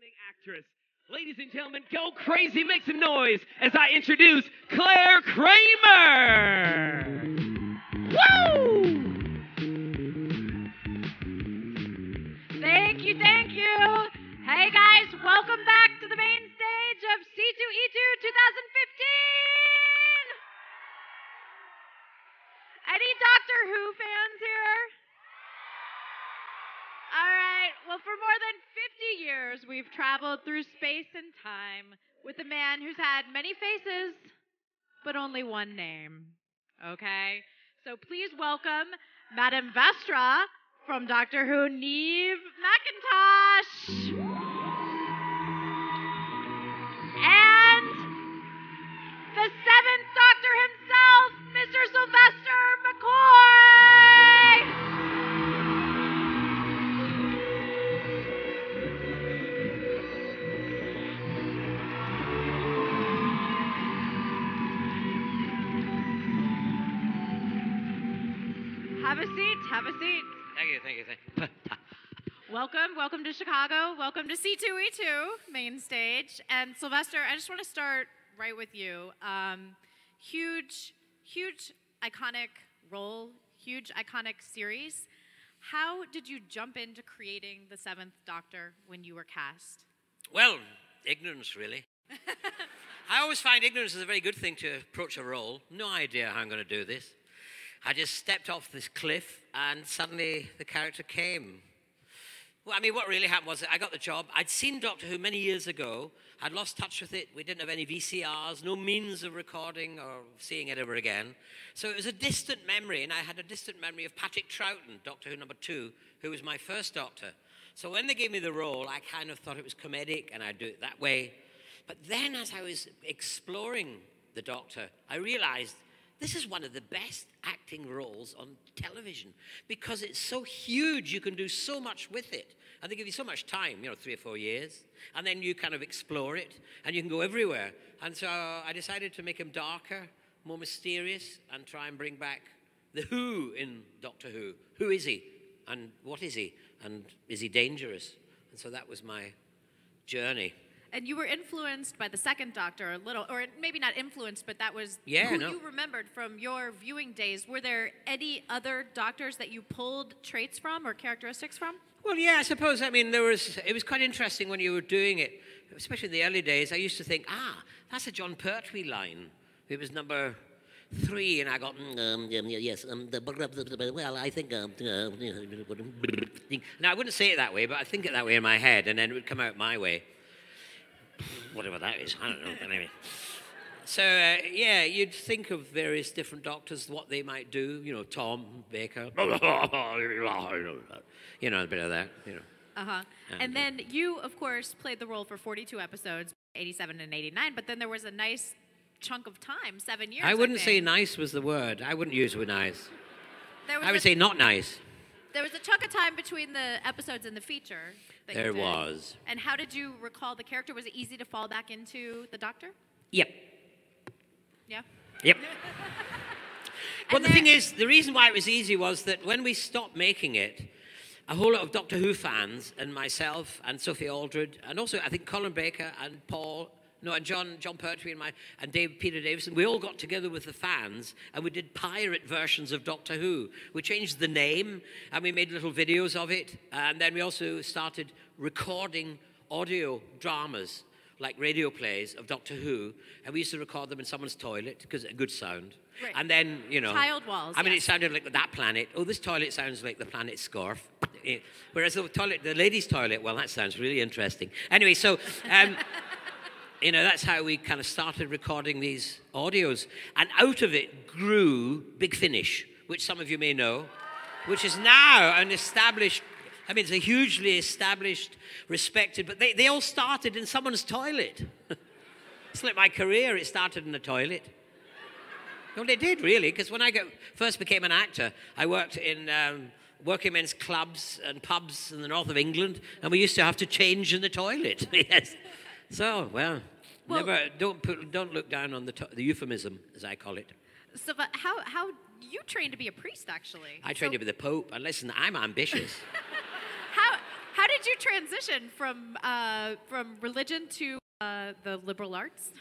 Award-winning actress. Ladies and gentlemen, go crazy, make some noise as I introduce Claire Kramer! Woo! Thank you, thank you. Hey guys, welcome back to the main stage of C2E2 2015. Any Doctor Who fans here? All right, well, for more than 50 years, we've traveled through space and time with a man who's had many faces, but only one name, okay? So please welcome Madame Vestra from Doctor Who, Neve McIntosh. And the seventh Doctor himself, Mr. Sylvester McCoy. Have a seat, have a seat. Thank you. Welcome to Chicago. Welcome to C2E2 main stage. And Sylvester, I just want to start right with you. Huge iconic role, huge iconic series. How did you jump into creating the seventh Doctor when you were cast? Well, ignorance, really. I always find ignorance is a very good thing to approach a role. No idea how I'm going to do this. I just stepped off this cliff, and suddenly the character came. Well, I mean, what really happened was that I got the job. I'd seen Doctor Who many years ago. I'd lost touch with it. We didn't have any VCRs, no means of recording or seeing it ever again. So it was a distant memory, and I had a distant memory of Patrick Troughton, Doctor Who #2, who was my first Doctor. So when they gave me the role, I kind of thought it was comedic, and I'd do it that way. But then as I was exploring the Doctor, I realized this is one of the best acting roles on television because it's so huge. You can do so much with it. And they give you so much time, 3 or 4 years. And then you kind of explore it, and you can go everywhere. And so I decided to make him darker, more mysterious, and try and bring back the Who in Doctor Who. Who is he? And what is he? And is he dangerous? And so that was my journey. And you were influenced by the second Doctor a little, or maybe not influenced, but that was who you remembered from your viewing days. Were there any other Doctors that you pulled traits from or characteristics from? Well, yeah, I suppose. I mean, it was quite interesting when you were doing it, especially in the early days. I used to think, that's a John Pertwee line. It was number 3, and I got, yes, well, I think, now, I wouldn't say it that way, but I think it that way in my head, and then it would come out my way. Whatever that is, I don't know. Anyway. So, yeah, you'd think of various different Doctors, what they might do, Tom Baker, a bit of that, Uh-huh. And then you, of course, played the role for 42 episodes, 87 and 89, but then there was a nice chunk of time, 7 years, I wouldn't say nice was the word. I wouldn't use the word nice. I would say not nice. There was a chunk of time between the episodes and the feature. There was. And how did you recall the character? Was it easy to fall back into the Doctor? Yep. Yeah? Yep. Well, the thing is, the reason why it was easy was that when we stopped making it, a whole lot of Doctor Who fans and myself and Sophie Aldred, and also I think Colin Baker and John Pertwee and Peter Davison, we all got together with the fans and we did pirate versions of Doctor Who. We changed the name and we made little videos of it. And then we also started recording audio dramas, like radio plays of Doctor Who. And we used to record them in someone's toilet because a good sound. Right. And then, Tiled walls. I mean, it sounded like that planet. Oh, this toilet sounds like the planet Scorf. Whereas the ladies' toilet, well, that sounds really interesting. Anyway, so... that's how we kind of started recording these audios. And out of it grew Big Finish, which some of you may know, which is now an established, it's a hugely established, respected, but they all started in someone's toilet. It's like my career, it started in a toilet. Well, they did, really, because when I first became an actor, I worked in working men's clubs and pubs in the north of England, and we used to have to change in the toilet. Yes. So, don't look down on the euphemism, as I call it. So, but how you trained to be a priest, actually? I trained to be the Pope, and listen, I'm ambitious. How did did you transition from religion to the liberal arts?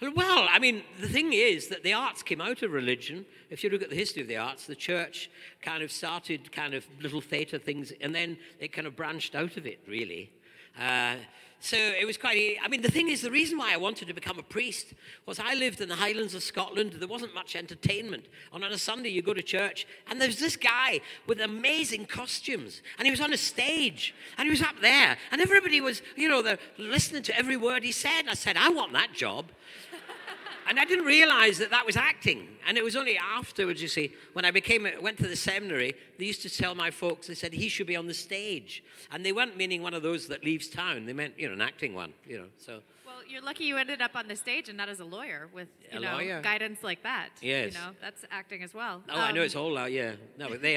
Well, I mean, the thing is that the arts came out of religion. If you look at the history of the arts, the church kind of started kind of little theatre things, and then it kind of branched out of it, really. So it was quite, I mean, the thing is, the reason why I wanted to become a priest was I lived in the Highlands of Scotland. There wasn't much entertainment. And on a Sunday, you go to church, and there's this guy with amazing costumes. And he was on a stage, and he was up there. And everybody was, you know, listening to every word he said. And I said, I want that job. And I didn't realize that that was acting. And it was only afterwards, you see, when I went to the seminary, they used to tell my folks, they said, he should be on the stage. And they weren't meaning one of those that leaves town. They meant, you know, an acting one, you know, so. Well, you're lucky you ended up on the stage and not as a lawyer with, you know, lawyer. Guidance like that. Yes. You know, that's acting as well. Oh, I know it's all yeah. No, but they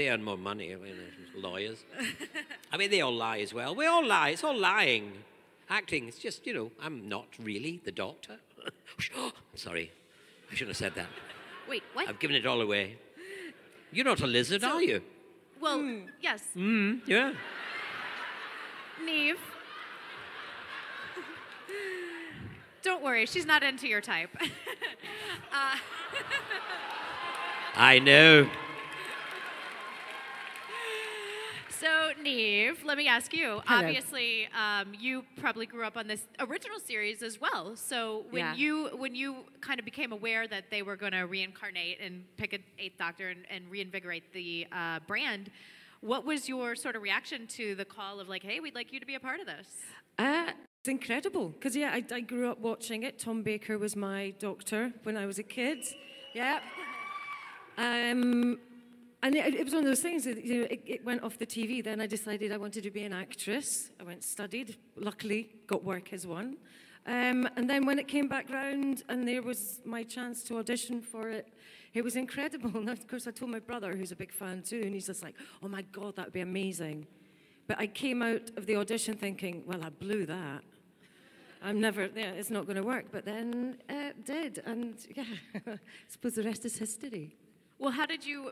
earn more money, I mean, lawyers. I mean, they all lie as well. We all lie. It's all lying. Acting, it's just, you know, I'm not really the doctor. Sorry, I shouldn't have said that. Wait, what? I've given it all away. You're not a lizard, are you? Well, yes. Yeah. Neve. Don't worry, she's not into your type. I know. So, Neve, let me ask you. Hello. Obviously, you probably grew up on this original series as well. So, when you kind of became aware that they were going to reincarnate and pick an eighth Doctor and reinvigorate the brand, what was your sort of reaction to the call of like, hey, we'd like you to be a part of this? It's incredible because I grew up watching it. Tom Baker was my doctor when I was a kid. Yeah. And it was one of those things that, you know, it went off the TV. Then I decided I wanted to be an actress. I went and studied. Luckily, got work as one. And then when it came back round and there was my chance to audition for it, it was incredible. And of course, I told my brother, who's a big fan too, and he's just like, oh my God, that would be amazing. But I came out of the audition thinking, well, I blew that. It's not going to work. But then it did. And yeah, I suppose the rest is history. Well, how did you,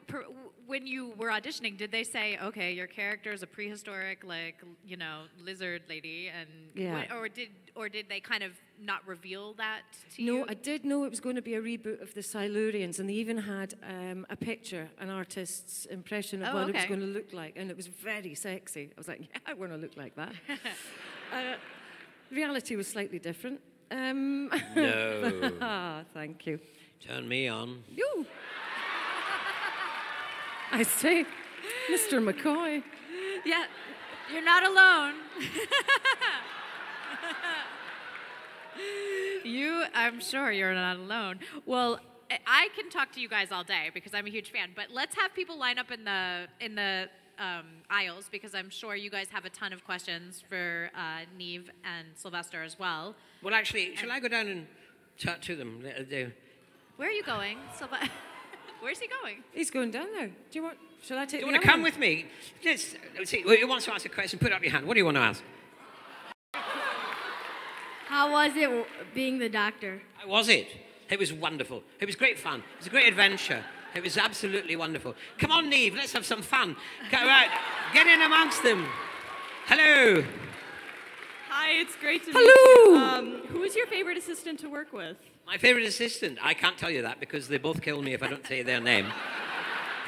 when you were auditioning, did they say, okay, your character is a prehistoric, like, you know, lizard lady, and or did they kind of not reveal that to you? No, I did know it was going to be a reboot of the Silurians, and they even had a picture, an artist's impression of what it was going to look like, and it was very sexy. I was like, yeah, I want to look like that. Reality was slightly different. No. Thank you. Turn me on. You. I say, Mr. McCoy. Yeah, you're not alone. I'm sure you're not alone. Well, I can talk to you guys all day because I'm a huge fan, but let's have people line up in the aisles because I'm sure you guys have a ton of questions for Neve and Sylvester as well. Well, actually, shall I go down and chat to them? Where are you going, Sylvester? Where's he going? He's going down there. Shall I take Do you the want to come with me? Let's see. Who wants to ask a question? Put up your hand. What do you want to ask? How was it being the doctor? How was it? It was wonderful. It was great fun. It was a great adventure. It was absolutely wonderful. Come on, Neve, let's have some fun. Right, get in amongst them. Hello. Hi, it's great to meet Hello. you. Who is your favorite assistant to work with? My favorite assistant? I can't tell you that because they both kill me if I don't say their name.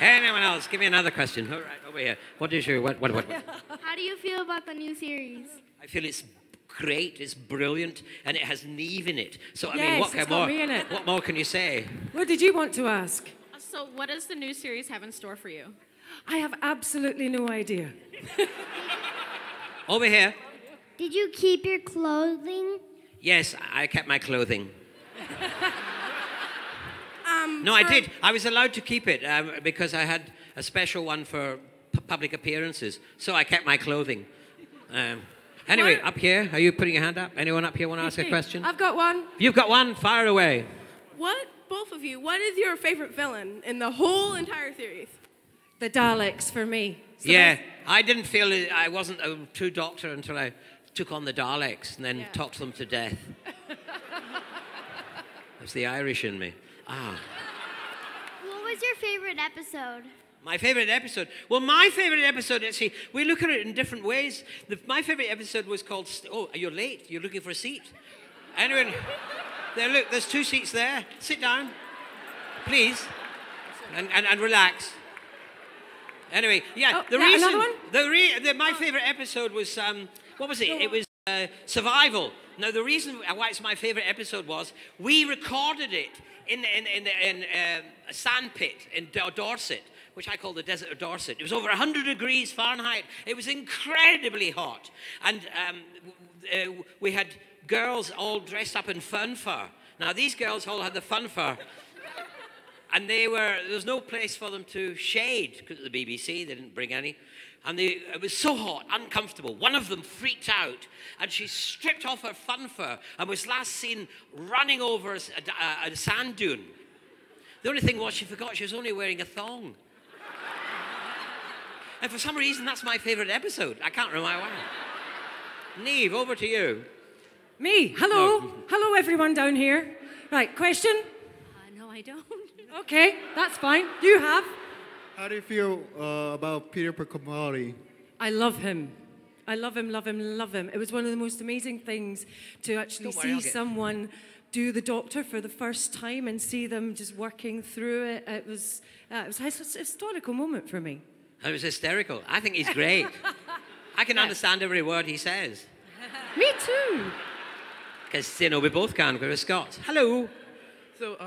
Anyone else? Give me another question. All right, over here. What is your, what? How do you feel about the new series? I feel it's great, it's brilliant, and it has Neve in it. So, I Yes, mean, it's got me in it. what more can you say? What did you want to ask? So what does the new series have in store for you? I have absolutely no idea. Over here. Did you keep your clothing? Yes, I kept my clothing. No, I did. I was allowed to keep it because I had a special one for public appearances. So I kept my clothing. Anyway, up here, are you putting your hand up? Anyone up here want to ask a question? I've got one. You've got one? Fire away. Both of you, what is your favorite villain in the whole entire series? The Daleks for me. Yeah, I didn't feel it. I wasn't a true doctor until I took on the Daleks and then talked them to death. That's the Irish in me. What was your favorite episode? My favorite episode. Well, my favorite episode, actually, we look at it in different ways. My favorite episode was called, oh, you're late. You're looking for a seat. Anyway, there, look, there's 2 seats there. Sit down, please, and relax. Anyway, yeah, Oh, another one? my favorite episode was, what was it? It was Survival. Now, the reason why it's my favorite episode was we recorded it in a sand pit in Dorset, which I call the desert of Dorset. It was over 100 degrees Fahrenheit. It was incredibly hot. And we had girls all dressed up in fun fur. Now, these girls all had the fun fur. And there was no place for them to shade because of the BBC. They didn't bring any. And it was so hot, uncomfortable. One of them freaked out, and she stripped off her fun fur and was last seen running over a sand dune. The only thing was she forgot she was only wearing a thong. And for some reason, that's my favorite episode. I can't remember why. Neve, over to you. Me. Hello. No. Hello, everyone down here. Right, question? No, I don't. Okay, that's fine. You have. How do you feel about Peter Capaldi? I love him. I love him, love him, love him. It was one of the most amazing things to actually see someone do the Doctor for the first time and see them just working through it. It was a historical moment for me. It was hysterical. I think he's great. I can understand every word he says. Me too. Because, you know, we both can, because we're Scots. Hello. So,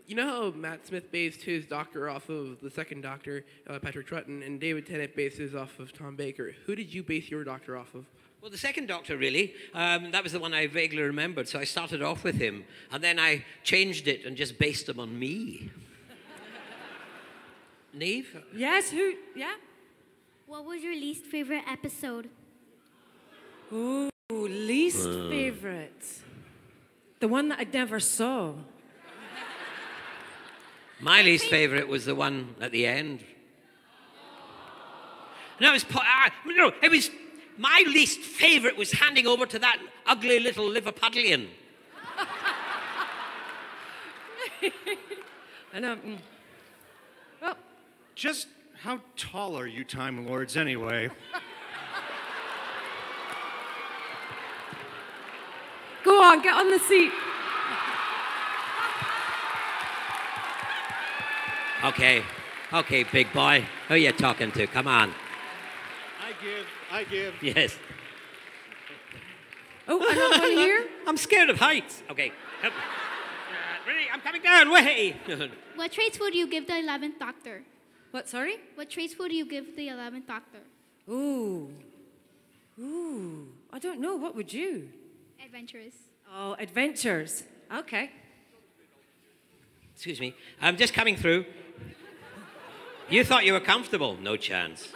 you know how Matt Smith based his Doctor off of the second Doctor, Patrick Troughton, and David Tennant based his off of Tom Baker. Who did you base your Doctor off of? Well, the second Doctor, really. That was the one I vaguely remembered, so I started off with him. And then I changed it and just based him on me. Neve? Yes, who? Yeah? What was your least favorite episode? Ooh, least favorite. The one that I never saw. My least favorite was the one at the end. No, it was my least favorite was handing over to that ugly little Liverpudlian. I know. Well, Just how tall are you, Time Lords, anyway? go on, get on the seat. Okay, big boy. Who are you talking to? Come on. I give. Yes. Oh, another one here? I'm scared of heights. Okay. Ready? I'm coming down. Way. What traits would you give the 11th Doctor? What, sorry? What traits would you give the 11th Doctor? Ooh, I don't know. What would you? Adventurous. Oh, adventures. Okay. Excuse me. I'm just coming through. You thought you were comfortable? No chance.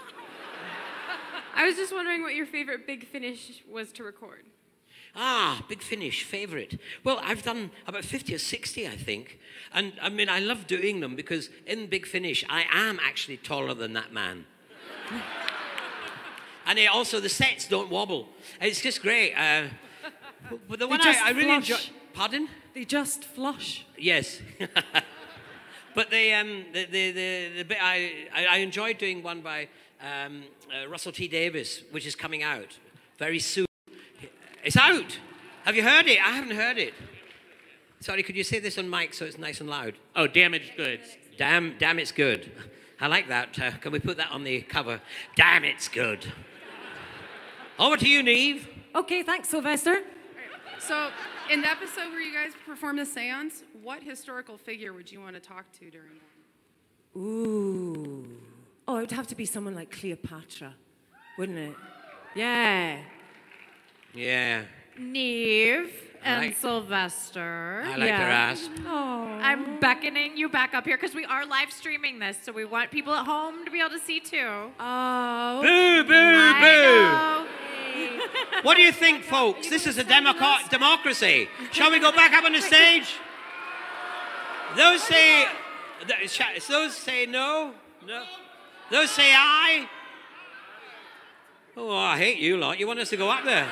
I was just wondering what your favorite Big Finish was to record. Big Finish, favourite. Well, I've done about 50 or 60, I think. And, I mean, I love doing them because in Big Finish, I am actually taller than that man. And also, the sets don't wobble. It's just great. But the one I really enjoy... Pardon? They just flush. Yes. But the bit I enjoyed doing one by Russell T Davies, which is coming out very soon. It's out. Have you heard it? I haven't heard it. Sorry, could you say this on mic so it's nice and loud? Oh, damaged goods. Damn, it's good. I like that. Can we put that on the cover? Damn, it's good. Over to you, Neve. Okay, thanks, Sylvester. So, in the episode where you guys performed the seance, what historical figure would you want to talk to during that? Ooh. Oh, it would have to be someone like Cleopatra, wouldn't it? Yeah. Yeah. Neve and like- Sylvester. I like her ass. Oh. I'm beckoning you back up here because we are live streaming this, so we want people at home to be able to see too. Oh. Boo, boo, I boo. know. What do you think, folks? This is a democracy. Shall we go back up on the stage? Those say no. No. Those say aye. Oh, I hate you lot. You want us to go up there?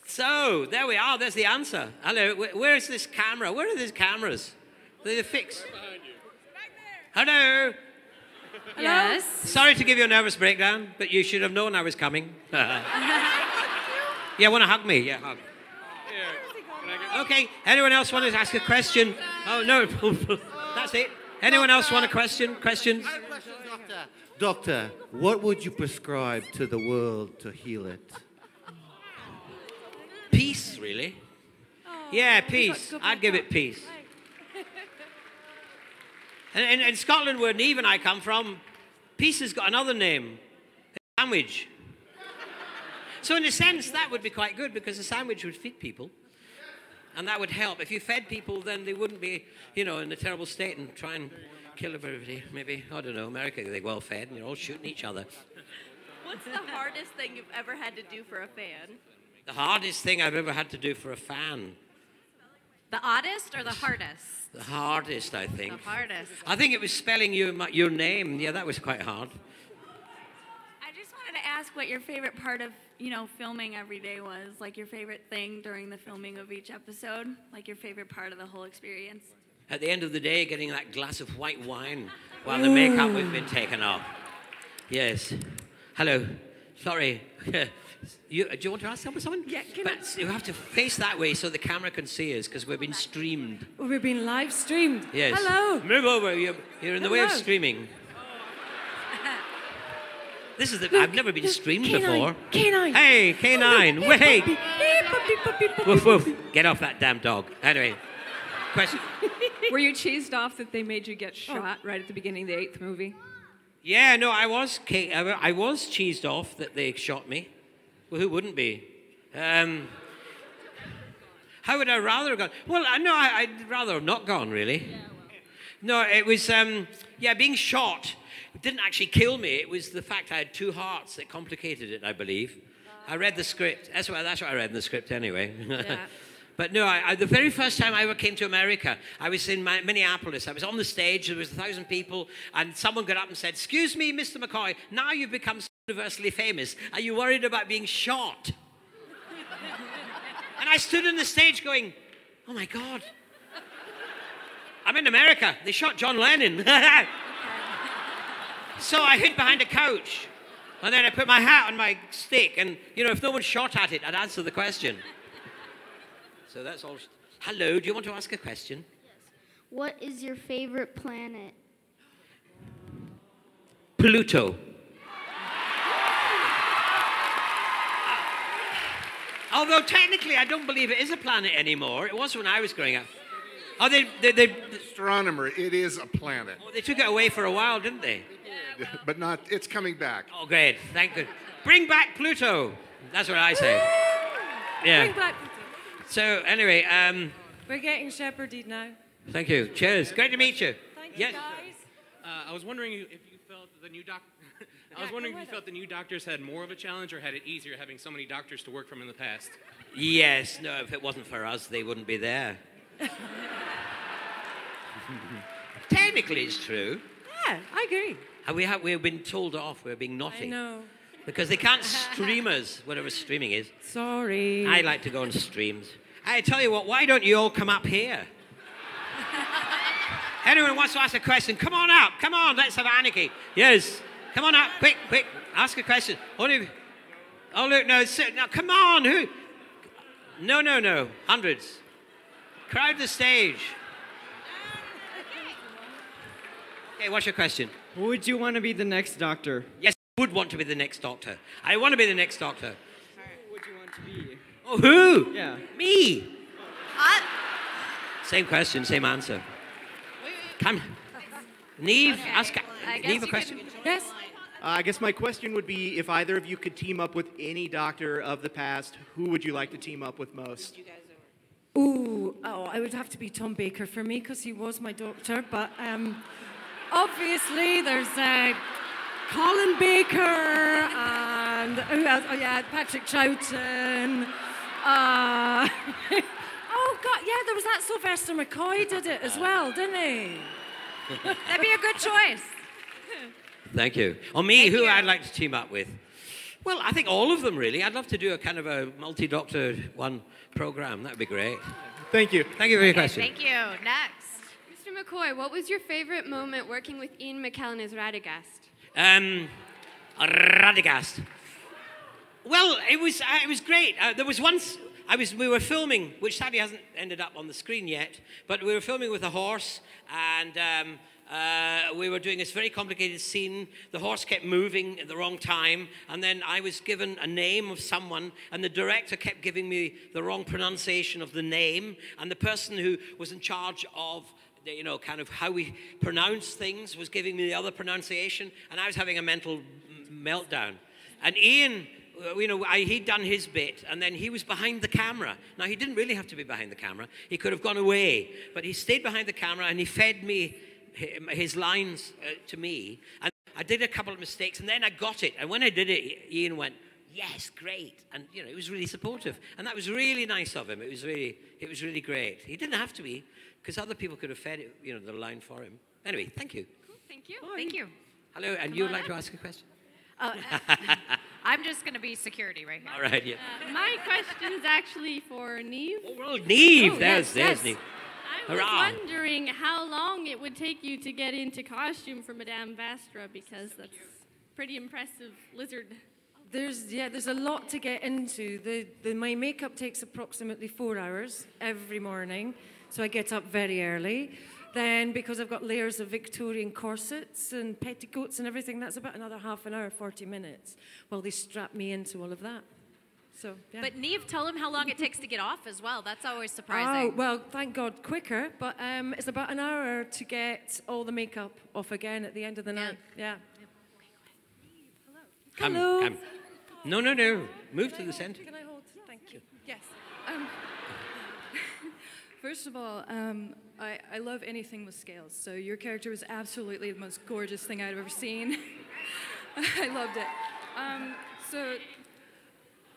So, there we are. There's the answer. Hello. Where is this camera? Where are these cameras? They're fixed. Hello. Yes. Sorry to give you a nervous breakdown, but you should have known I was coming. Yeah, want to hug me? Yeah, hug. Okay, anyone else want to ask a question? Oh, no. That's it. Anyone else want a question? Questions? Doctor, what would you prescribe to the world to heal it? Peace, really. Yeah, peace. I'd give it peace. And in Scotland, where Neve and I come from, peace has got another name. Sandwich. So in a sense, that would be quite good because a sandwich would feed people. And that would help. If you fed people, then they wouldn't be, in a terrible state and try and kill everybody. Maybe, I don't know, America, they're well fed and you're all shooting each other. What's the hardest thing you've ever had to do for a fan? The hardest thing I've ever had to do for a fan. The oddest or the hardest? The hardest, I think. The hardest. I think it was spelling your name. Yeah, that was quite hard. I just wanted to ask what your favorite part of, filming every day was. Like your favorite thing during the filming of each episode. Like your favorite part of the whole experience. At the end of the day, getting that glass of white wine while the makeup has been taken off. Yes. Hello. Sorry. Do you want to ask someone? Yeah, you have to face that way so the camera can see us because we're being streamed. We're being live streamed. Yes. Hello. Move over. You're in the way of streaming. This is I've never been streamed before. K9. Hey, K9. Wait. Woof, woof. Get off that damn dog. Anyway. Question. Were you cheesed off that they made you get shot right at the beginning of the 8th movie? Yeah, no, I was cheesed off that they shot me. Well, who wouldn't be? How would I rather have gone? Well, no, I'd rather have not gone, really. No, it was, being shot didn't actually kill me. It was the fact I had 2 hearts that complicated it, I believe. I read the script. That's what I read in the script anyway. Yeah. But no, the very first time I ever came to America, I was in Minneapolis. I was on the stage, there was 1,000 people, and someone got up and said, "Excuse me, Mr. McCoy, now you've become universally famous. Are you worried about being shot?" And I stood on the stage going, "Oh my God. I'm in America. They shot John Lennon." So I hid behind a couch, and then I put my hat on my stick, and, if no one shot at it, I'd answer the question. So that's all. Hello, do you want to ask a question? Yes. What is your favorite planet? Pluto. Although technically I don't believe it is a planet anymore. It was when I was growing up. Oh, they astronomer, it is a planet. Oh, they took it away for a while, didn't they? Yeah, but it's coming back. Oh, great. Thank you. Bring back Pluto. That's what I say. Yeah. Bring back Pluto. So anyway, we're getting shepherded now. Thank you. Cheers. Great to meet you. Thank you, guys. I was wondering if you felt the new doctors had more of a challenge or had it easier having so many doctors to work from in the past. Yes. No, if it wasn't for us, they wouldn't be there. Technically, it's true. Yeah, I agree. We've been told off. We're being naughty. I know. Because they can't stream us, whatever streaming is. Sorry. I like to go on streams. I tell you what, why don't you all come up here? Anyone wants to ask a question, come on up. Come on, let's have anarchy. Yes. Come on up, quick. Ask a question. Oh, look, no, come on. Who? No. Hundreds. Crowd the stage. Okay, what's your question? Would you want to be the next doctor? Yes, I would want to be the next doctor. I want to be the next doctor. Who would you want to be? Oh, who? Yeah. Me. Same question, same answer. Come. Neve, ask Neve a question. Yes. I guess my question would be, if either of you could team up with any doctor of the past, who would you like to team up with most? I would have to be Tom Baker for me because he was my doctor. But obviously there's Colin Baker and who else? Oh yeah, Patrick Troughton. Oh God, yeah, there was that Sylvester McCoy did it as well, didn't he? That'd be a good choice. Thank you. On me, who I'd like to team up with? Well, I think all of them, really. I'd love to do a kind of a multi-doctor one program. That'd be great. Thank you. Thank you for your question. Thank you. Next. Mr. McCoy, what was your favorite moment working with Ian McKellen as Radagast? Radagast. Well, it was great. There was once we were filming, which sadly hasn't ended up on the screen yet, but we were filming with a horse, and we were doing this very complicated scene. The horse kept moving at the wrong time, and then I was given a name of someone, and the director kept giving me the wrong pronunciation of the name, and the person who was in charge of kind of how we pronounce things was giving me the other pronunciation, and I was having a mental meltdown. And Ian, he'd done his bit, and then he was behind the camera. Now, he didn't really have to be behind the camera. He could have gone away, but he stayed behind the camera, and he fed me his lines to me. And I did a couple of mistakes, and then I got it. And when I did it, Ian went, yes, great. And, it was really supportive. And that was really nice of him. It was really great. He didn't have to be, because other people could have fed it, the line for him. Anyway, thank you. Cool, thank you. Thank you. Hello, and you would like to ask a question? I'm just going to be security right here. All right, yeah. My question is actually for Neve. Oh, well, Neve. There's yes. Neve. I was wondering how long it would take you to get into costume for Madame Vastra, because that's pretty impressive lizard. There's a lot to get into. My makeup takes approximately 4 hours every morning, so I get up very early. Then, because I've got layers of Victorian corsets and petticoats and everything, that's about another half an hour, 40 minutes, while they strap me into all of that. So, yeah. But Neve, tell him how long it takes to get off as well. That's always surprising. Oh, well, thank God, quicker. But it's about an hour to get all the makeup off again at the end of the night. Yeah. Hello. Come. No. Move to the center. Can I hold? Thank you. Yes. First of all, I love anything with scales. So your character was absolutely the most gorgeous thing I've ever seen. I loved it. So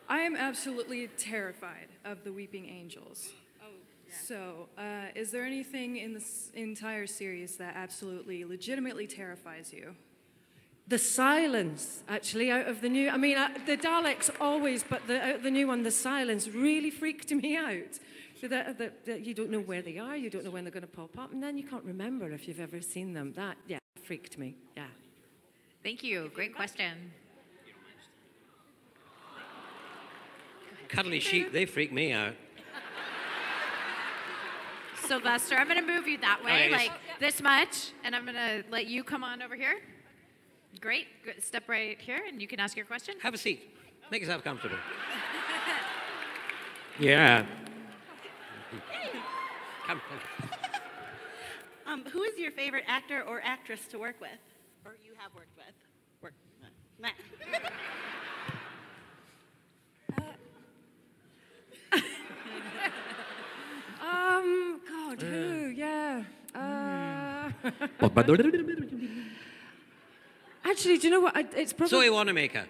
I am absolutely terrified of the Weeping Angels. Oh, yeah. So is there anything in this entire series that absolutely, legitimately terrifies you? The silence, actually, out of the new... I mean, the Daleks always, but out of the new one, the silence really freaked me out. So that you don't know where they are, you don't know when they're going to pop up, and then you can't remember if you've ever seen them. That, freaked me, yeah. Thank you. Great question. Cuddly sheep, they freak me out. Sylvester, I'm going to move you that way, Okay, like this much, and I'm going to let you come on over here. Great. Good. Step right here, and you can ask your question. Have a seat. Make yourself comfortable. Yeah. Come. Who is your favorite actor or actress to work with, or you have worked with? God, who? Yeah. Actually, do you know what? It's probably... Zoe Wanamaker.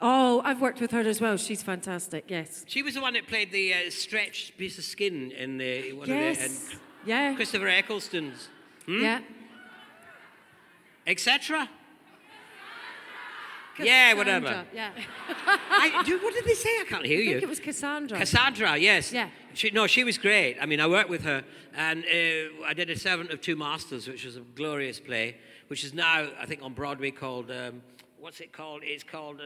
Oh, I've worked with her as well. She's fantastic, yes. She was the one that played the stretched piece of skin in the... Yeah. Christopher Eccleston's. Yeah. Etc. Yeah, whatever. Yeah. What did they say? I can't hear you. I think it was Cassandra. Cassandra, yes. Yeah. She was great. I mean, I worked with her, and I did A Servant of Two Masters, which was a glorious play, which is now, I think, on Broadway called... what's it called? It's called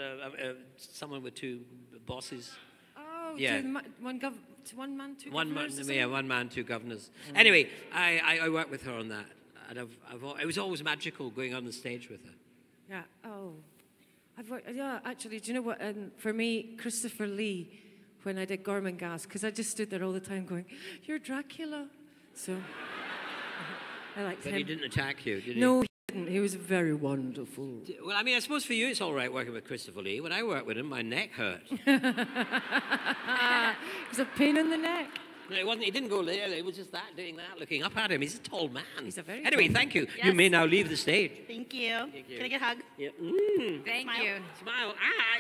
Someone with Two Bosses. Oh, yeah. One man, two One governors. one man, two governors. Anyway, I worked with her on that, and it was always magical going on the stage with her. Yeah. Oh, I've worked. Yeah, actually, do you know what? For me, Christopher Lee, when I did Gormenghast, because I just stood there all the time going, "You're Dracula," so I liked him. But he didn't attack you, did he? No. He was very wonderful. Well, I mean, I suppose for you it's all right working with Christopher Lee. When I worked with him, my neck hurt. It was a pain in the neck. No, it wasn't. He didn't go there. It was just doing that, looking up at him. He's a tall man. He's a very Anyway, tall thank you. Yes. You may now leave the stage. Thank you. Can I get a hug? Yeah. Thank Smile. you. Smile.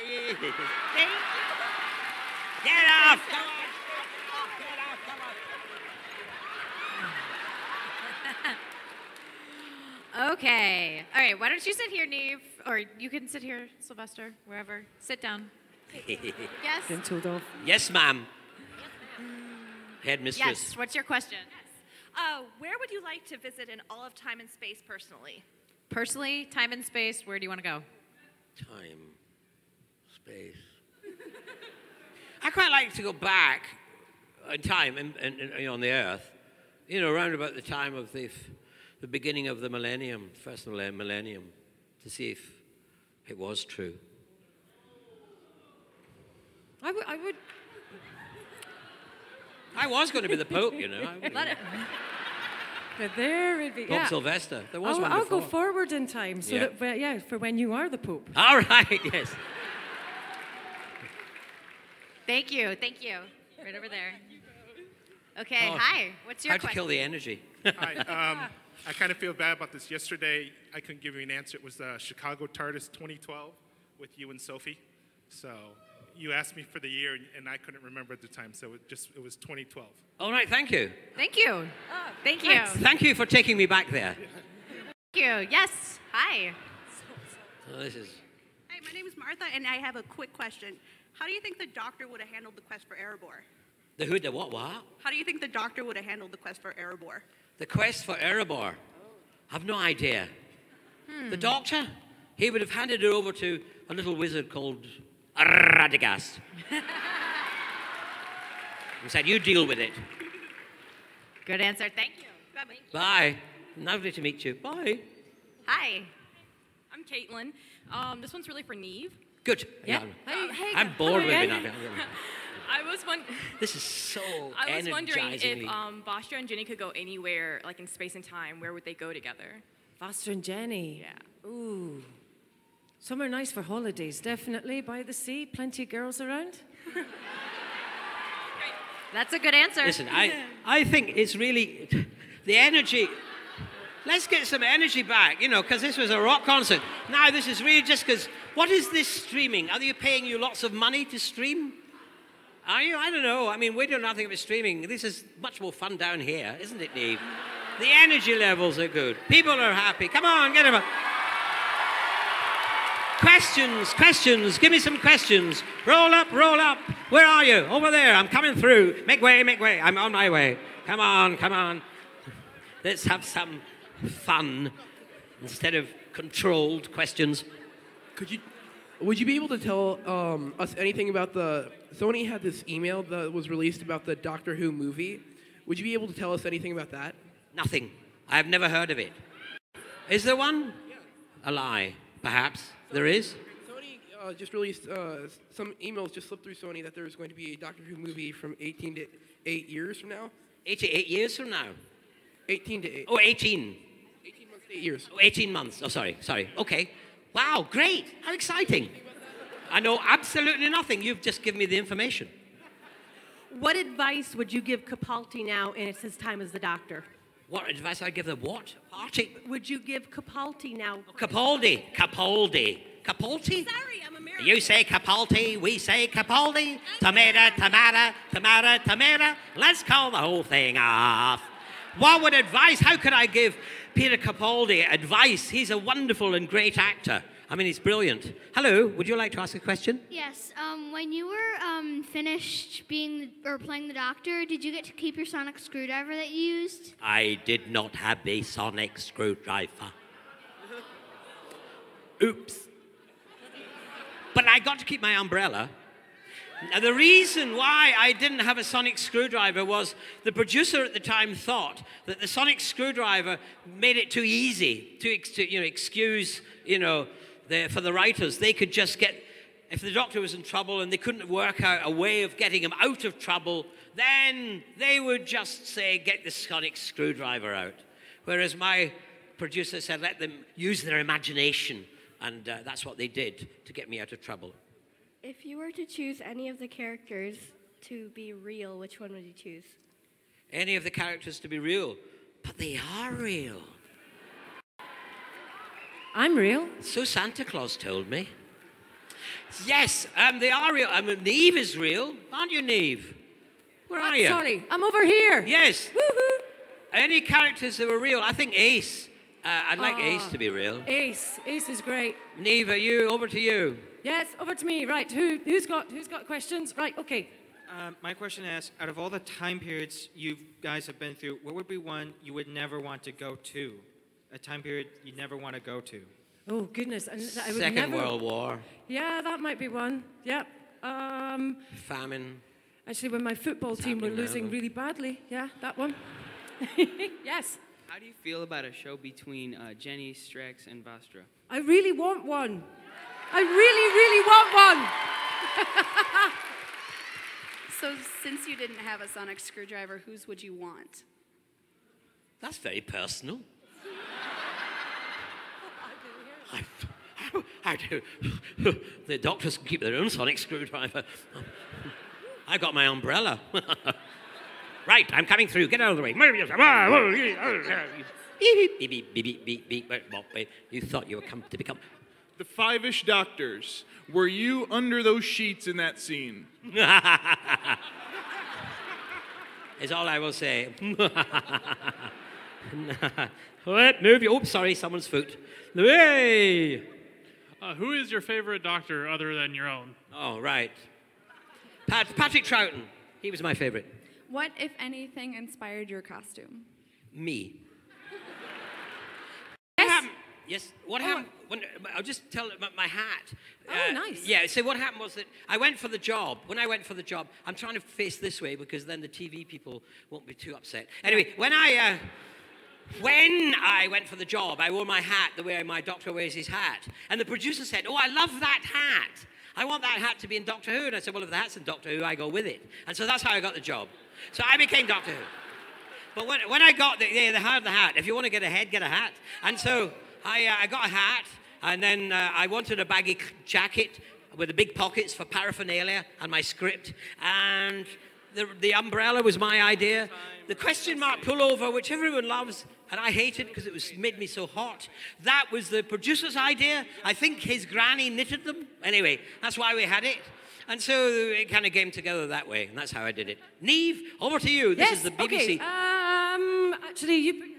Yeah. Thank you. Get off! Come on. Okay. All right. Why don't you sit here, Neve? Or you can sit here, Sylvester, wherever. Sit down. Yes? Been told off. Yes, ma'am. Headmistress. Yes. What's your question? Where would you like to visit in all of time and space personally? Personally, time and space, where do you want to go? Time, space. I quite like to go back in time and on the Earth, around about the time of the beginning of the millennium, first millennium, to see if it was true. I was going to be the Pope, But there would be. Pope Sylvester. There was one I'll before. go forward in time so that, for when you are the Pope. All right, yes. Thank you. Right over there. Okay, hi. What's your How to question? kill the energy. Hi. I kind of feel bad about this. Yesterday, I couldn't give you an answer. It was the Chicago TARDIS 2012 with you and Sophie. So you asked me for the year, and I couldn't remember at the time. So it was 2012. All right, thank you. Thank you. Thank you. Thank you for taking me back there. Thank you. Yes. Hi. Oh, this is... Hi, my name is Martha, and I have a quick question. How do you think the Doctor would have handled the quest for Erebor? The who, the what? How do you think the Doctor would have handled the quest for Erebor? The quest for Erebor. I've no idea. The Doctor, he would have handed it over to a little wizard called Radagast. And said, you deal with it. Good answer. Thank you. Bye. Lovely to meet you. Bye. Hi. I'm Caitlin. This one's really for Neve. Good. Yeah. Hey, I'm bored with it now. This is so I was wondering if energizingly- Vastra and Jenny could go anywhere, like in space and time. Where would they go together? Vastra and Jenny. Yeah. Ooh. Somewhere nice for holidays, definitely. By the sea, plenty of girls around. That's a good answer. Listen, I think it's really the energy. Let's get some energy back, because this was a rock concert. Now this is really just because, what is this streaming? Are they paying you lots of money to stream? Are you? I don't know. I mean, we do nothing but streaming. This is much more fun down here, isn't it, Neve? The energy levels are good. People are happy. Come on, get them up. Questions. Give me some questions. Roll up. Where are you? Over there. I'm coming through. Make way. I'm on my way. Come on. Let's have some fun instead of controlled questions. Would you be able to tell us anything about Sony had this email that was released about the Doctor Who movie. Would you be able to tell us anything about that? Nothing. I have never heard of it. Is there one? A lie, perhaps. There is? Sony just released some emails just slipped through Sony that there's going to be a Doctor Who movie from 18 to 8 years from now. 8 years from now? 18 to 8. Oh, 18. 18 months to 8 years. Oh, 18 months. Oh, sorry. Okay. Wow, great. How exciting. I know absolutely nothing. You've just given me the information. What advice would you give Capaldi now in his time as the Doctor? What advice I'd give the what? Party? Would you give Capaldi now? Capaldi. Sorry, I'm American. You say Capaldi, we say Capaldi. Tomato. Let's call the whole thing off. What would advice? How could I give Peter Capaldi advice? He's a wonderful and great actor. I mean, he's brilliant. Hello, would you like to ask a question? Yes. When you were finished playing the Doctor, did you get to keep your sonic screwdriver that you used? I did not have a sonic screwdriver. Oops. But I got to keep my umbrella. Now, the reason why I didn't have a sonic screwdriver was the producer at the time thought that the sonic screwdriver made it too easy to excuse, for the writers. They could just get, if the Doctor was in trouble and they couldn't work out a way of getting him out of trouble, then they would just say, get the sonic screwdriver out. Whereas my producer said, let them use their imagination. And that's what they did to get me out of trouble. If you were to choose any of the characters to be real, which one would you choose? Any of the characters to be real. But they are real. I'm real. So Santa Claus told me. Yes, they are real. I mean, Neve is real. Aren't you, Neve? Where are you? Sorry, I'm over here. Yes. Woo-hoo. Any characters that were real? I think Ace. I'd like Ace to be real. Ace is great. Neve, over to you. Yes, over to me. Right, who's got questions? Right, okay. My question asks, out of all the time periods you guys have been through, what would be one you would never want to go to? A time period you'd never want to go to? Oh, goodness. And I would Second never... World War. Yeah, that might be one. Yep. Famine. Actually, when my football team were losing really badly. Yeah, that one. Yes. How do you feel about a show between Jenny, Strex, and Vastra? I really want one. I really, really want one. So since you didn't have a sonic screwdriver, whose would you want? That's very personal. I do. The doctors can keep their own sonic screwdriver. I got my umbrella. Right, I'm coming through. Get out of the way. Beep, beep, beep, beep, beep, beep, beep. You thought you were to become... The Five-ish Doctors. Were you under those sheets in that scene? Is all I will say. Move you. Oops, sorry, someone's foot. Hey! Who is your favorite doctor other than your own? Oh, right. Patrick Troughton. He was my favorite. What, if anything, inspired your costume? Me. What happened? Yes. What happened? I'll just tell my hat. Oh, nice. Yeah. So what happened was that I went for the job. When I went for the job, I'm trying to face this way because then the TV people won't be too upset. Anyway, when I went for the job, I wore my hat the way my doctor wears his hat, and the producer said, "Oh, I love that hat. I want that hat to be in Doctor Who." And I said, "Well, if the hat's in Doctor Who, I go with it." And so that's how I got the job. So I became Doctor Who. But when I got the hat, if you want to get ahead, get a hat. And so I got a hat, and then I wanted a baggy jacket with the big pockets for paraphernalia and my script. And the umbrella was my idea. The question mark pullover, which everyone loves, and I hate it because it made me so hot. That was the producer's idea. I think his granny knitted them. Anyway, that's why we had it. And so it kind of came together that way, and that's how I did it. Neve, over to you. This is the BBC. Okay. Actually, you...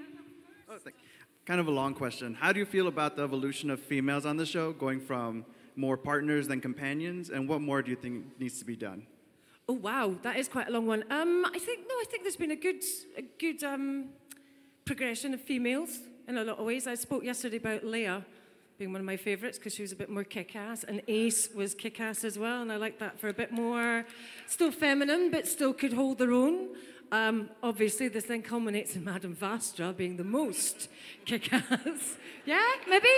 Kind of a long question. How do you feel about the evolution of females on the show, going from more partners than companions, and what more do you think needs to be done? Oh, wow, that is quite a long one. I think there's been a good progression of females in a lot of ways. I spoke yesterday about Leia being one of my favorites because she was a bit more kick-ass, and Ace was kick-ass as well, and I like that for a bit more, still feminine, but still could hold their own. Obviously, this then culminates in Madame Vastra being the most kick-ass. Yeah, maybe?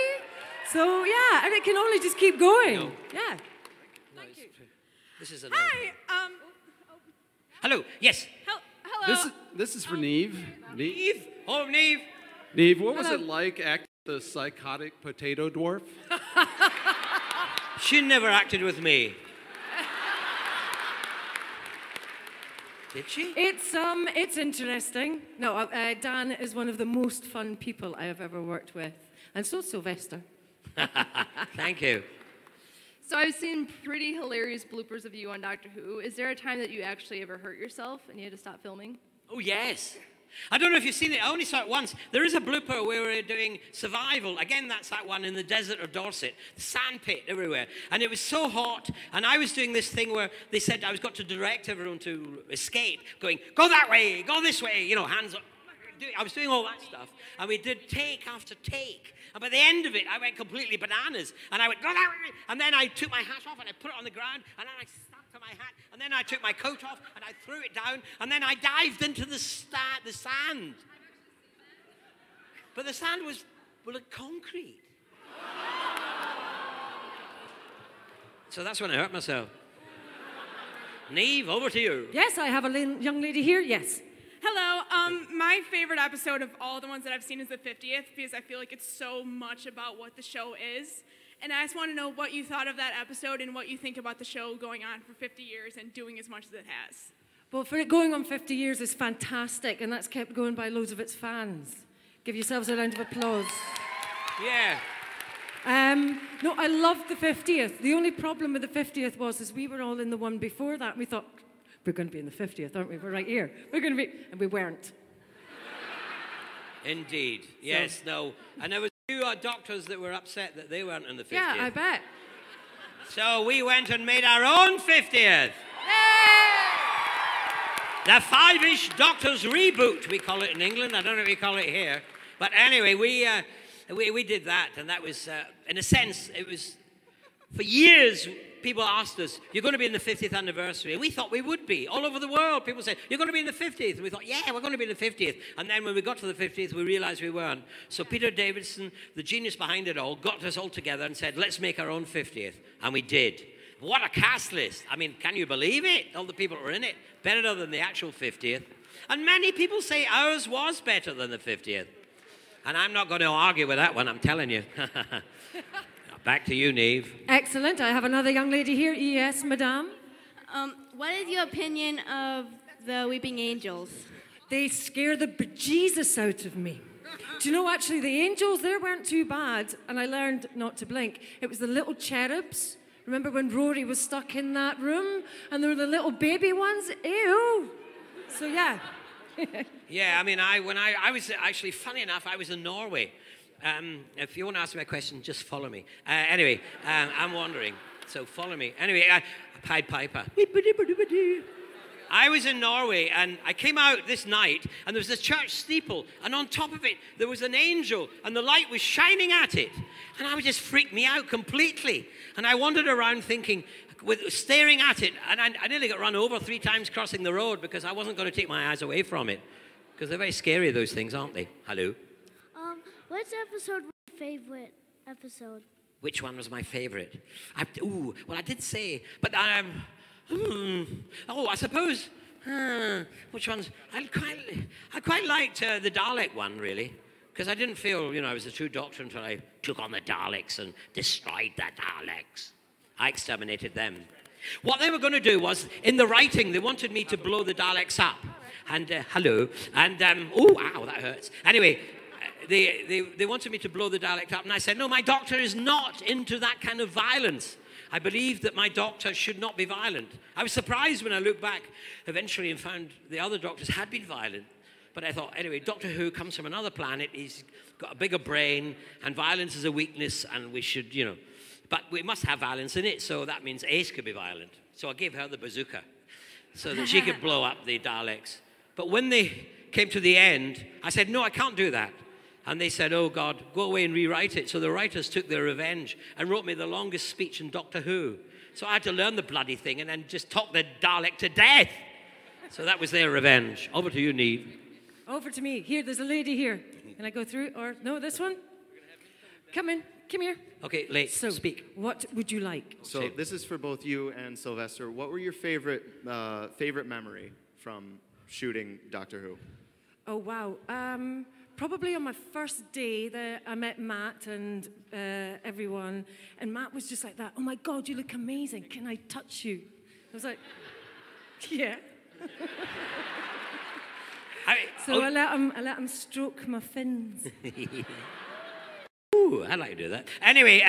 So, yeah, and it can only just keep going. No. Yeah. Thank you. This is Hi. Hello. Yes. Hello. This is for Neve. Neve. Oh, Neve. Neve, what was it like acting the psychotic potato dwarf? She never acted with me. Did she? It's interesting. No, Dan is one of the most fun people I have ever worked with, and so is Sylvester. Thank you. So I've seen pretty hilarious bloopers of you on Doctor Who. Is there a time that you actually ever hurt yourself and you had to stop filming? Oh, yes. I don't know if you've seen it. I only saw it once. There is a blooper where we're doing survival. Again, that's that one in the desert of Dorset. The sand pit everywhere. And it was so hot. And I was doing this thing where they said I was got to direct everyone to escape, going, go that way, go this way, you know, hands up. I was doing all that stuff. And we did take after take. And by the end of it, I went completely bananas. And I went, go that way. And then I took my hat off and I put it on the ground. And then I stuck to my hat. And then I took my coat off and I threw it down. And then I dived into the sand. But the sand was like concrete. So that's when I hurt myself. Neve, over to you. Yes, I have a young lady here. Yes. Hello. My favorite episode of all the ones that I've seen is the 50th because I feel like it's so much about what the show is. And I just want to know what you thought of that episode and what you think about the show going on for 50 years and doing as much as it has. Well, for it going on 50 years is fantastic, and that's kept going by loads of its fans. Give yourselves a round of applause. Yeah. No, I loved the 50th. The only problem with the 50th was we were all in the one before that, and we thought, we're going to be in the 50th, aren't we? We're right here. We're going to be, and we weren't. Indeed. Yes, no. And there was a few doctors that were upset that they weren't in the 50th. Yeah, I bet. So we went and made our own 50th. Yay! The Five-ish Doctors reboot, we call it in England. I don't know if we call it here. But anyway, we did that, and that was, in a sense, it was, for years, people asked us, you're going to be in the 50th anniversary. And we thought we would be. All over the world, people said, you're going to be in the 50th. And we thought, yeah, we're going to be in the 50th. And then when we got to the 50th, we realized we weren't. So Peter Davidson, the genius behind it all, got us all together and said, let's make our own 50th. And we did. What a cast list. I mean, can you believe it? All the people who were in it. Better than the actual 50th. And many people say ours was better than the 50th. And I'm not going to argue with that one, I'm telling you. Back to you, Neve. Excellent. I have another young lady here. Yes, madame. What is your opinion of the weeping angels? They scare the bejesus out of me. Do you know, actually, the angels, they weren't too bad, and I learned not to blink. It was the little cherubs. Remember when Rory was stuck in that room, and there were the little baby ones? Ew. So, yeah. Yeah, I mean, when I was actually, funny enough, I was in Norway. If you want to ask me a question, just follow me. Anyway, I'm wandering, so follow me. Anyway, Pied Piper. I was in Norway, and I came out this night, and there was a church steeple, and on top of it, there was an angel, and the light was shining at it. And I was just freaked me out completely. And I wandered around thinking, staring at it, and I nearly got run over 3 times crossing the road because I wasn't going to take my eyes away from it. Because they're very scary, those things, aren't they? Hello? What's episode your favorite episode? Which one was my favorite? Well, I did say, but I suppose, which ones? I quite liked the Dalek one, really, because I didn't feel, I was a true doctor until I took on the Daleks and destroyed the Daleks. I exterminated them. What they were going to do was, in the writing, they wanted me to blow the Daleks up. And, hello. And, ow, that hurts. Anyway, they wanted me to blow the Dalek up, and I said, no, my doctor is not into that kind of violence. I believe that my doctor should not be violent. I was surprised when I looked back eventually and found the other doctors had been violent. But I thought, anyway, Doctor Who comes from another planet. He's got a bigger brain, and violence is a weakness, and we should, but we must have violence in it, so that means Ace could be violent. So I gave her the bazooka so that she could blow up the Daleks. But when they came to the end, I said, no, I can't do that. And they said, oh, God, go away and rewrite it. So the writers took their revenge and wrote me the longest speech in Doctor Who. So I had to learn the bloody thing and then just talk the Dalek to death. So that was their revenge. Over to you, Neve. Over to me. Here, there's a lady here. Can I go through? Or, no, this one? Come in. Come here. Okay, so speak. What would you like? So this is for both you and Sylvester. What were your favorite memory from shooting Doctor Who? Oh, wow. Probably on my first day, I met Matt and everyone, and Matt was just like that. Oh my God, you look amazing. Can I touch you? I was like, yeah. I let him stroke my fins. Ooh, I'd like to do that. Anyway,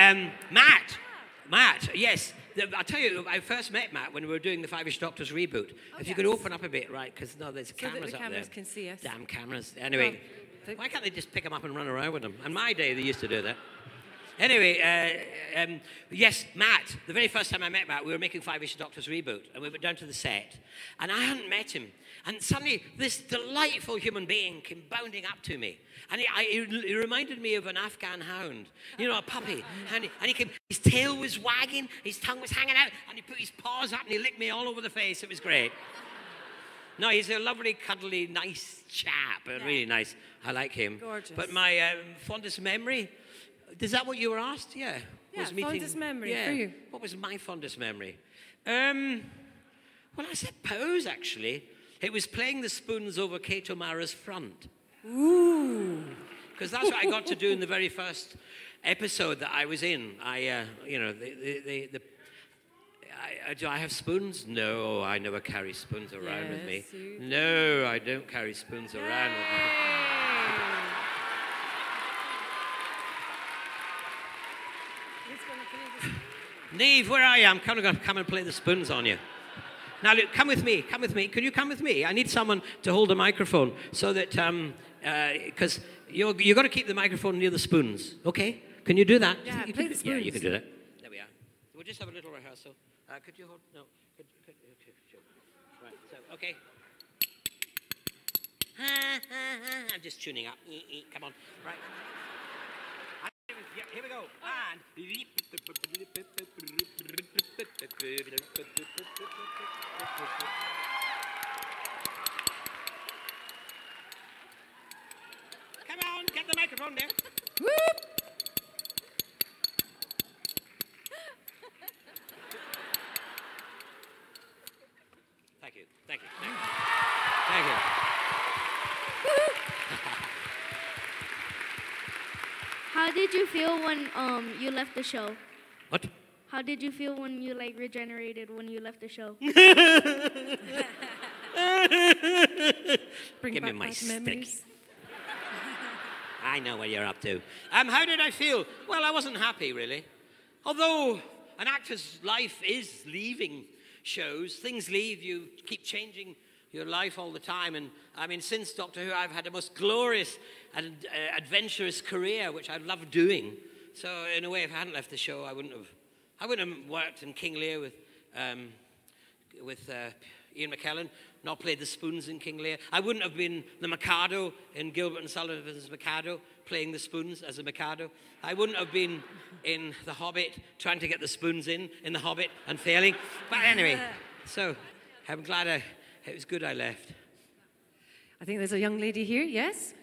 Matt, yes. I'll tell you, I first met Matt when we were doing the Five-ish Doctors reboot. If you could open up a bit, right, because there's cameras so that the up cameras there. Can see us. Damn cameras. Anyway, why can't they just pick them up and run around with them? In my day, they used to do that. Anyway, yes, Matt, the very first time I met Matt, we were making Five-ish Doctors reboot, and we went down to the set, and I hadn't met him. And suddenly, this delightful human being came bounding up to me. And he reminded me of an Afghan hound, a puppy. And he came, his tail was wagging, his tongue was hanging out, and he put his paws up and he licked me all over the face. It was great. No, he's a lovely, cuddly, nice chap. Really nice. I like him. Gorgeous. But my fondest memory, is that what you were asked? Yeah. Yeah, fondest memory for you. What was my fondest memory? Well, I suppose, actually, it was playing the spoons over Kate O'Mara's front. Ooh. Because that's what I got to do in the very first episode that I was in. Do I have spoons? No, I never carry spoons around with me. No, I don't carry spoons around with me. Neve, where are you? I'm going to come and play the spoons on you. Now, look, come with me. Come with me. Can you come with me? I need someone to hold a microphone so that, because you're going to keep the microphone near the spoons, okay? Can you do that? Yeah, you play the spoons. Yeah, you can do that. There we are. We'll just have a little rehearsal. Could you hold? No. Could, sure. Right. So, okay. I'm just tuning up. Come on. Right. Yeah, here we go. And. Come on, get the microphone there. Whoop. Thank you. Thank you. Thank you. Thank you. How did you feel when you left the show? What? How did you feel when you like regenerated when you left the show? Give me my stick. I know what you're up to. How did I feel? Well, I wasn't happy, really. Although an actor's life is leaving shows, things leave, you keep changing your life all the time. And I mean, since Doctor Who, I've had a most glorious and adventurous career, which I love doing. So in a way, if I hadn't left the show, I wouldn't have worked in King Lear with Ian McKellen, not played the spoons in King Lear. I wouldn't have been the Mikado in Gilbert and Sullivan's Mikado, playing the spoons as a Mikado. I wouldn't have been in The Hobbit, trying to get the spoons in The Hobbit and failing. But anyway, so I'm glad it was good I left. I think there's a young lady here, yes?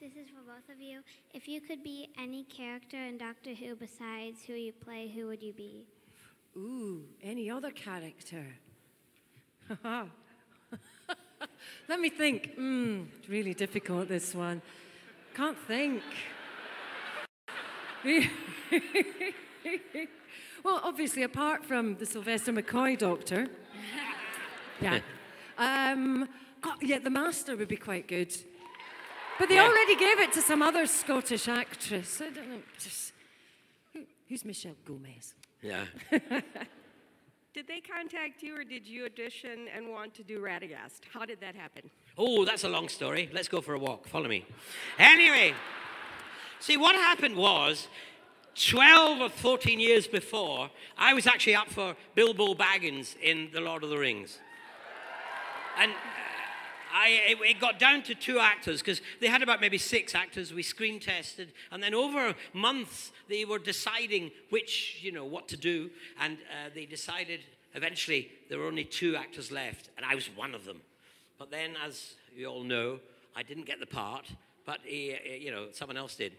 This is for both of you. If you could be any character in Doctor Who besides who you play, who would you be? Ooh, any other character? Let me think. Really difficult, this one. Can't think. Well, obviously, apart from the Sylvester McCoy Doctor. Yeah. Yeah, the Master would be quite good. But they already gave it to some other Scottish actress. I don't know. Who's Michelle Gomez? Yeah. Did they contact you, or did you audition and want to do Radagast? How did that happen? Oh, that's a long story. Let's go for a walk. Follow me. Anyway, see, what happened was 12 or 14 years before, I was actually up for Bilbo Baggins in The Lord of the Rings. And it got down to 2 actors, because they had about maybe 6 actors. We screen tested, and then over months they were deciding what to do, and they decided eventually there were only 2 actors left, and I was one of them. But then, as you all know, I didn't get the part, but someone else did,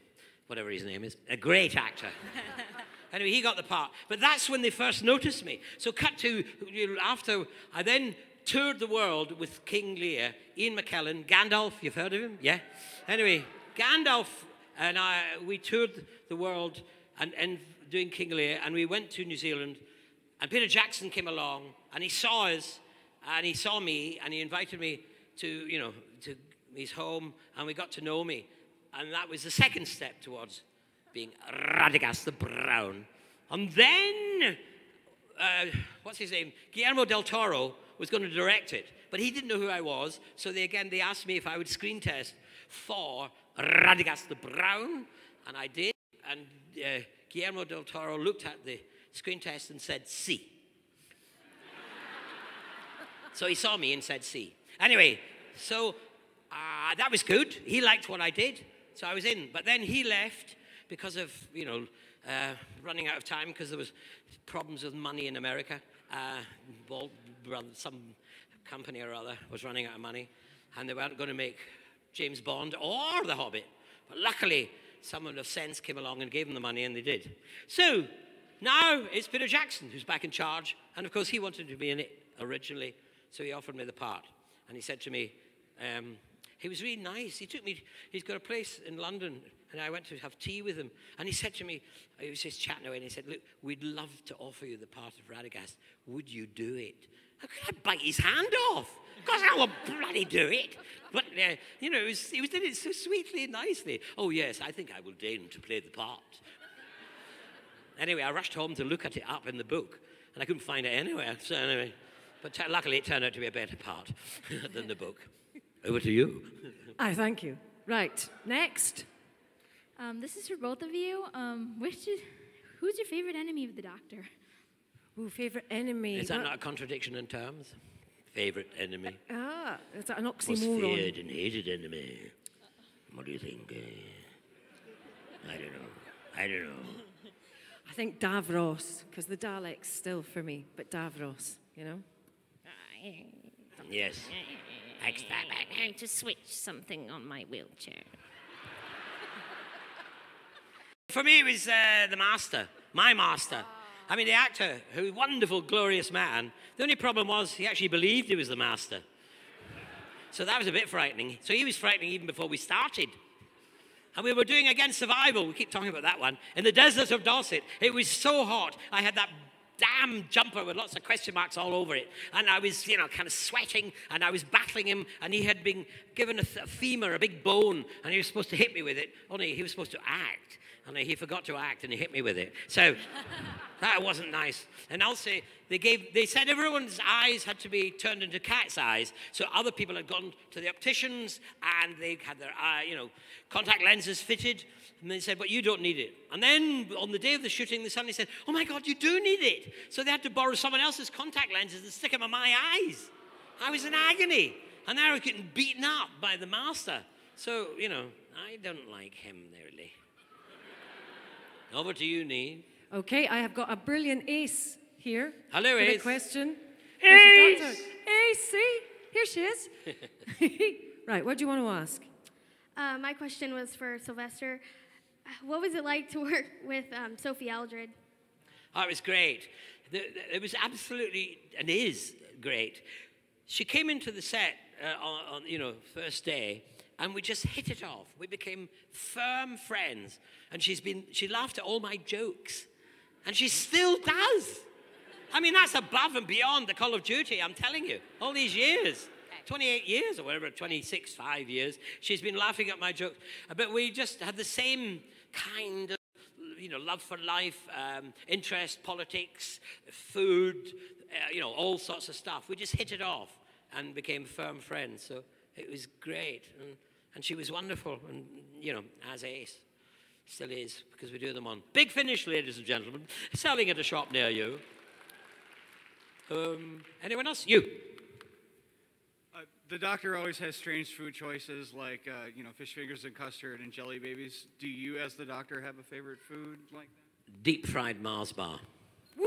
whatever his name is, a great actor. Anyway, he got the part, but that's when they first noticed me. So cut to after I then toured the world with King Lear, Ian McKellen, Gandalf, you've heard of him? Yeah? Anyway, Gandalf and we toured the world and doing King Lear, and we went to New Zealand, and Peter Jackson came along, and he saw us, and he saw me, and he invited me to his home, and we got to know me. And that was the second step towards being Radagast the Brown. And then, what's his name? Guillermo del Toro was going to direct it, but he didn't know who I was, so they asked me if I would screen test for Radagast the Brown, and I did, and Guillermo del Toro looked at the screen test and said, C. So he saw me and said C. Anyway, so that was good. He liked what I did, so I was in. But then he left because of, running out of time, because there was problems with money in America. Some company or other was running out of money, and they weren't going to make James Bond or The Hobbit. But luckily, someone of sense came along and gave them the money, and they did. So now it's Peter Jackson who's back in charge, and of course he wanted to be in it originally, so he offered me the part. And he said to me, he was really nice. He took me, he's got a place in London, and I went to have tea with him. And he said to me, he was just chatting away, and he said, look, we'd love to offer you the part of Radagast. Would you do it? How could I bite his hand off? Of course I will bloody do it. But, he did it so sweetly and nicely. Oh, yes, I think I will deign to play the part. Anyway, I rushed home to look at it up in the book, and I couldn't find it anywhere. So anyway, but luckily it turned out to be a better part than the book. Over to you. Thank you. Right, next. This is for both of you. Who's your favorite enemy of the Doctor? Ooh, favorite enemy. Is that not a contradiction in terms? Favorite enemy. Ah, is that an Most oxymoron? feared and hated enemy. What do you think? I don't know. I don't know. I think Davros, because the Daleks still for me, but Davros, you know? Yes. I'm going to switch something on my wheelchair. For me, it was the master, my master. I mean, the actor, who wonderful, glorious man. The only problem was he actually believed he was the master. So that was a bit frightening. So he was frightening even before we started. And we were doing Against Survival. We keep talking about that one. In the desert of Dorset. It was so hot. I had that damn jumper with lots of question marks all over it. And I was, kind of sweating. And I was battling him. And he had been given a femur, a big bone. And he was supposed to hit me with it. Only he was supposed to act. And he forgot to act and he hit me with it. So that wasn't nice. And also, they said everyone's eyes had to be turned into cat's eyes. So other people had gone to the opticians and they had their contact lenses fitted. And they said, but you don't need it. And then on the day of the shooting, they suddenly said, oh my God, you do need it. So they had to borrow someone else's contact lenses and stick them in my eyes. I was in agony. And I was getting beaten up by the master. So, I don't like him really. Over to you, Neve. Okay, I have got a brilliant ace here. Hello, with Ace. a question. Ace! Ace, see? Here she is. Right, what do you want to ask? My question was for Sylvester. What was it like to work with Sophie Aldred? Oh, it was great. It was absolutely, and is great. She came into the set on first day, and we just hit it off. We became firm friends. And she laughed at all my jokes. And she still does. I mean, that's above and beyond the Call of Duty, I'm telling you. All these years, 28 years or whatever, 26, 5 years, she's been laughing at my jokes. But we just had the same kind of, love for life, interest, politics, food, all sorts of stuff. We just hit it off and became firm friends. So it was great. And she was wonderful, and, as Ace. Still is, because we do them on Big Finish, ladies and gentlemen, selling at a shop near you. Anyone else? You. The doctor always has strange food choices like, fish fingers and custard and jelly babies. Do you, as the doctor, have a favorite food like that? Deep fried Mars bar. Woo!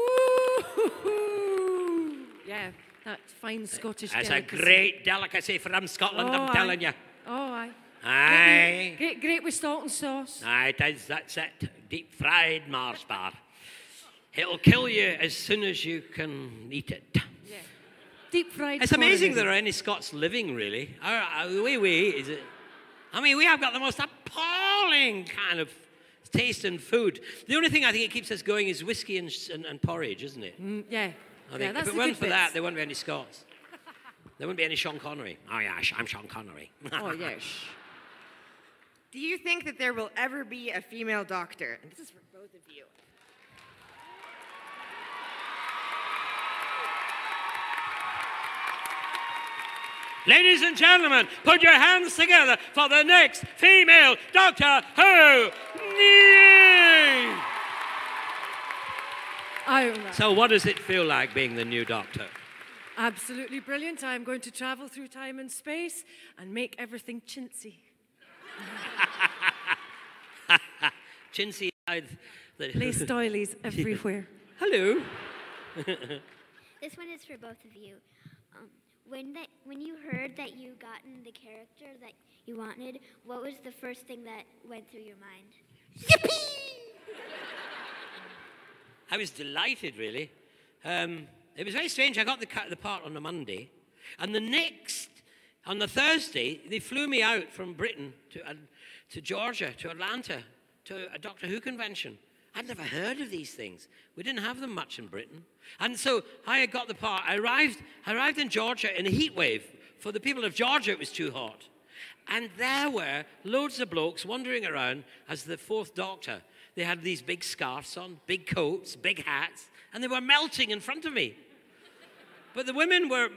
Yeah, that fine Scottish That's delicacy. a great delicacy from Scotland, I'm telling you. Oh, aye. Aye. Great with salt and sauce. Aye, that's it. Deep fried Mars bar. It'll kill you as soon as you can eat it. Yeah. Deep fried. It's amazing there are any Scots living, really. The way we eat, is it? I mean, we have got the most appalling kind of taste in food. The only thing I think it keeps us going is whiskey and porridge, isn't it? Yeah. I think that's if it the weren't good for that, bits. there wouldn't be any Scots. There wouldn't be any Sean Connery. Oh, yeah, I'm Sean Connery. Oh, yes. Do you think that there will ever be a female doctor? And this is for both of you. Ladies and gentlemen, put your hands together for the next female Doctor Who. Neve! So what does it feel like being the new Doctor? Absolutely brilliant. I'm going to travel through time and space and make everything chintzy. Chintzy. Lace doilies everywhere. Hello. This one is for both of you. When you heard that you gotten the character that you wanted, what was the first thing that went through your mind? Yippee! I was delighted, really. It was very strange. I got the part on a Monday, and on the Thursday, they flew me out from Britain to Georgia, to Atlanta, to a Doctor Who convention. I'd never heard of these things. We didn't have them much in Britain. And so I got the part. I arrived in Georgia in a heat wave. For the people of Georgia, it was too hot. And there were loads of blokes wandering around as the fourth Doctor. They had these big scarves on, big coats, big hats, and they were melting in front of me. But the women were,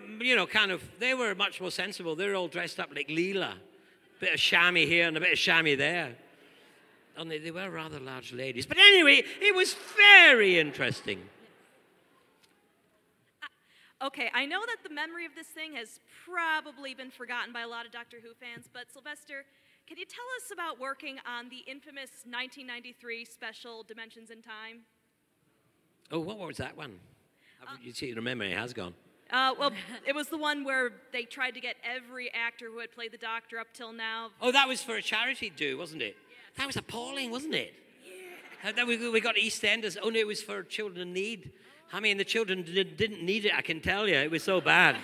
they were much more sensible. They were all dressed up like Leela. Bit of chamois here and a bit of chamois there. Only they were rather large ladies. But anyway, it was very interesting. Okay, I know that the memory of this thing has probably been forgotten by a lot of Doctor Who fans, but Sylvester, can you tell us about working on the infamous 1993 special Dimensions in Time? Oh, what was that one? You see, your memory has gone. Well, it was the one where they tried to get every actor who had played the Doctor up till now. Oh, that was for a charity do, wasn't it? Yeah. That was appalling, wasn't it? Yeah. Then we got EastEnders. Oh, no, it was for children in need. I mean, the children didn't need it, I can tell you. It was so bad.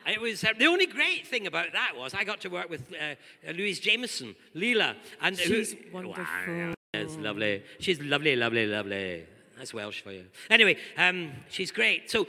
It was the only great thing about that was I got to work with Louise Jameson, Leela. And she's wonderful. Wow, it's lovely. She's lovely, lovely, lovely. That's Welsh for you. Anyway, she's great. So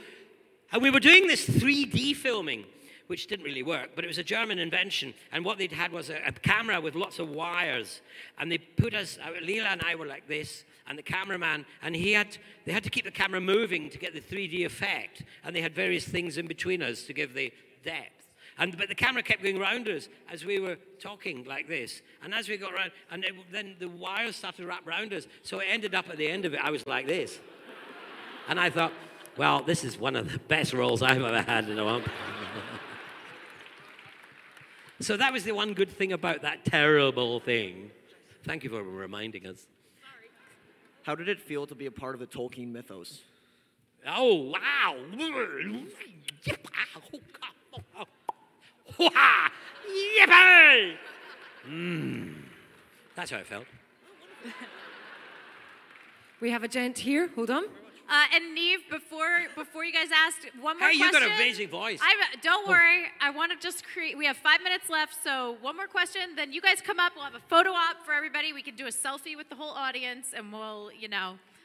we were doing this 3D filming, which didn't really work, but it was a German invention. And what they'd had was a camera with lots of wires. And they put us, Leela and I were like this, and the cameraman, and they had to keep the camera moving to get the 3D effect. And they had various things in between us to give the depth. But the camera kept going round us as we were talking like this. And as we got around, and then the wires started to wrap around us. So it ended up at the end of it, I was like this. And I thought, well, this is one of the best roles I've ever had in a while. So that was the one good thing about that terrible thing. Thank you for reminding us. How did it feel to be a part of the Tolkien mythos? Oh, wow. Yippee! That's how I felt. We have a gent here. Hold on. And Neve, before you guys asked, one more question. Hey, you got an amazing voice. Don't worry. I want to just create. We have 5 minutes left, so one more question. Then you guys come up. We'll have a photo op for everybody. We can do a selfie with the whole audience, and we'll,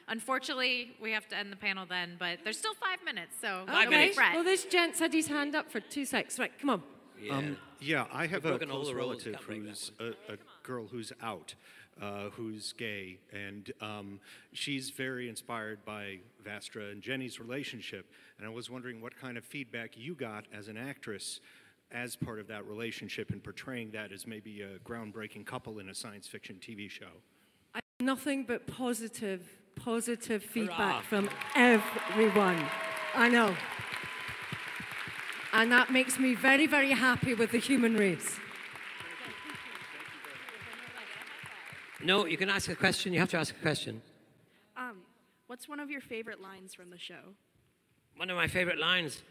unfortunately, we have to end the panel then. But there's still 5 minutes, so Okay. Well, this gent had his hand up for 2 seconds. Right, come on. Yeah, I have a broken all close the rules, relative can't break who's a girl who's out, who's gay, and she's very inspired by Vastra and Jenny's relationship. And I was wondering what kind of feedback you got as an actress as part of that relationship and portraying that as maybe a groundbreaking couple in a science fiction TV show. Nothing but positive feedback Hurrah. from everyone. I know. And that makes me very, very happy with the human race. No, you can ask a question. You have to ask a question. What's one of your favorite lines from the show? One of my favorite lines.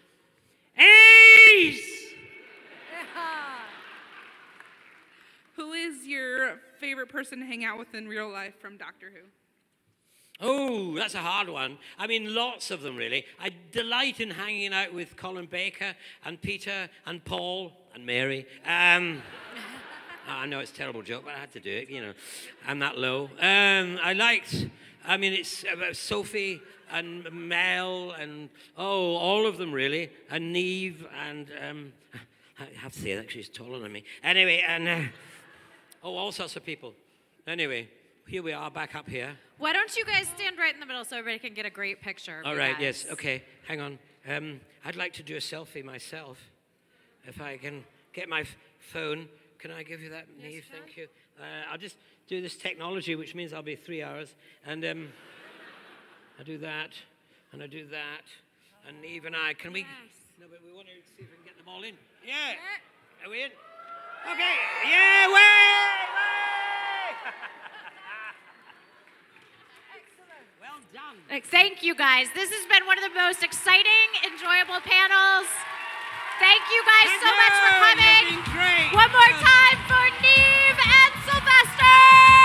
Ace! Who is your favorite person to hang out with in real life from Doctor Who? Oh, that's a hard one. I mean, lots of them, really. I delight in hanging out with Colin Baker and Peter and Paul and Mary. I know it's a terrible joke, but I had to do it, I'm that low. It's about Sophie and Mel and, all of them, really. And Neve and, I have to say that she's taller than me. Anyway, and, all sorts of people. Anyway, here we are back up here. Why don't you guys stand right in the middle so everybody can get a great picture of All you right, guys. yes, okay, hang on. I'd like to do a selfie myself. If I can get my phone, can I give you that, Neve? Thank you. I'll just do this technology, which means I'll be 3 hours. And I do that, and I do that. And Neve and I, can we? Yes. No, but we want to see if we can get them all in. Yeah. Are we in? Okay. Yeah, way! Well done. Thank you, guys. This has been one of the most exciting, enjoyable panels. Thank you guys so much for coming. You've been great. One more time for Neve and Sylvester.